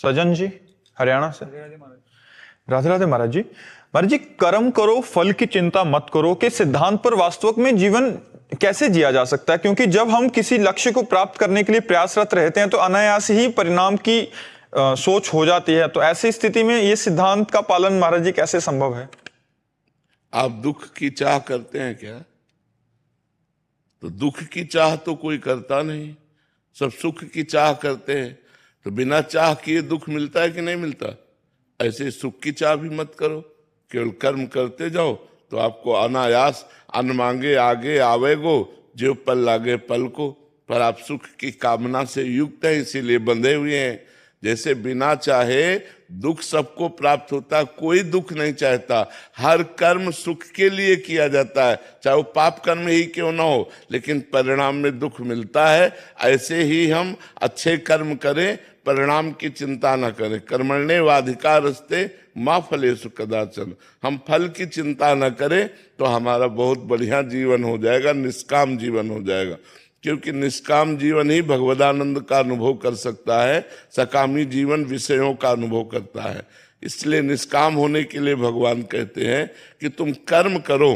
सजन जी हरियाणा से। राधे राधे महाराज जी। महाराज जी, कर्म करो फल की चिंता मत करो के सिद्धांत पर वास्तविक में जीवन कैसे जिया जा सकता है? क्योंकि जब हम किसी लक्ष्य को प्राप्त करने के लिए प्रयासरत रहते हैं तो अनायास ही परिणाम की सोच हो जाती है। तो ऐसी स्थिति में ये सिद्धांत का पालन महाराज जी कैसे संभव है? आप दुख की चाह करते हैं क्या? तो दुख की चाह तो कोई करता नहीं, सब सुख की चाह करते हैं। तो बिना चाह किए दुख मिलता है कि नहीं मिलता? ऐसे सुख की चाह भी मत करो, केवल कर्म करते जाओ तो आपको अनायास अन्न मांगे आगे आवेगो, जो पल लागे पल को। पर आप सुख की कामना से युक्त हैं, इसीलिए बंधे हुए हैं। जैसे बिना चाहे दुख सबको प्राप्त होता है, कोई दुख नहीं चाहता। हर कर्म सुख के लिए किया जाता है, चाहे वो पाप कर्म ही क्यों ना हो, लेकिन परिणाम में दुख मिलता है। ऐसे ही हम अच्छे कर्म करें, परिणाम की चिंता न करें। कर्मण्येवाधिकारस्ते मा फलेषु कदाचन। हम फल की चिंता न करें तो हमारा बहुत बढ़िया जीवन हो जाएगा, निष्काम जीवन हो जाएगा। क्योंकि निष्काम जीवन ही भगवदानंद का अनुभव कर सकता है, सकामी जीवन विषयों का अनुभव करता है। इसलिए निष्काम होने के लिए भगवान कहते हैं कि तुम कर्म करो,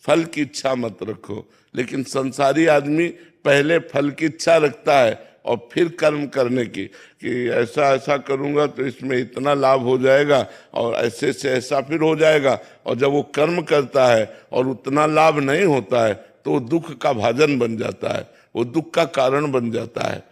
फल की इच्छा मत रखो। लेकिन संसारी आदमी पहले फल की इच्छा रखता है और फिर कर्म करने की, कि ऐसा ऐसा करूंगा तो इसमें इतना लाभ हो जाएगा और ऐसे से ऐसा फिर हो जाएगा। और जब वो कर्म करता है और उतना लाभ नहीं होता है तो वो दुख का भाजन बन जाता है, वो दुख का कारण बन जाता है।